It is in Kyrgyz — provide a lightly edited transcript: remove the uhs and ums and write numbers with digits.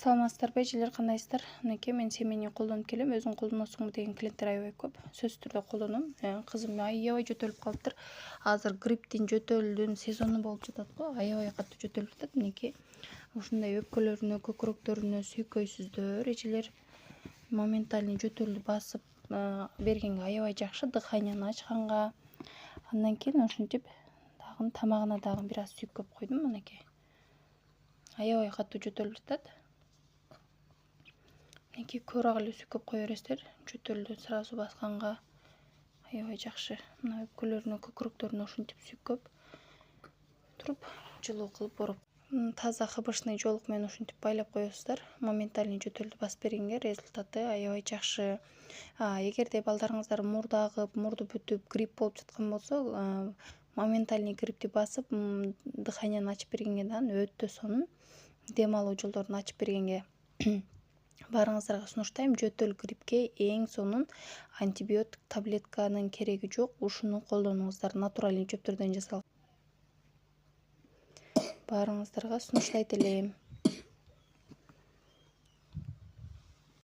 Саламатсыздарбы эжелер, кандайсыздар? Мынакей мен семени колдонуп келем. Өзүң колдоносуңбу деген клиенттер аябай көп. Сөзсүз түрдө колдоном. Кызым аябай жөтөлүп калыптыр. Азыр грипптин, жөтөлдүн сезону болуп жатат го. Аябай катуу жөтөлүп жатат. Мынакей ушундай өпкөлөрүнө, көкүрөктөрүнө сүйкөйсүздөр эжелер. Моментальный жөтөлдү басып бергенге аябай жакшы, дыханияны ачканга. Андан кийин ушинтип дагы тамагына дагы бир аз сүйкөп койдум. Мынакей аябай катуу жөтөлүп жатат. Мынакей көрак эле сүйкөп кое бересиздер. Жөтөлдү сразу басканга аябай жакшы. Мына өпкөлөрүнө, көкүрөктөрүнө ушинтип сүйкөп туруп жылуу кылып оруп. Таза хбшный жоолук менен ушинтип байлап коесуздар. Моментальный жөтөлдү басып бергенге результаты аябай жакшы. Эгерде балдарыңыздар мурду агып, мурду бүтүп, грипп болуп жаткан болсо, моментальный гриппти басып, дыханияны ачып бергенге дагы өтө сонун. Дем алуу жолдорун ачып бергенге баарыңыздарга сунуштайм. Жөтөл гриппке эң сонун антибиотик таблетканын кереги жок. Ушуну колдонуңуздар. Натуральный чөптөрдөн жасалган. Баарыңыздарга сунуштайт элем.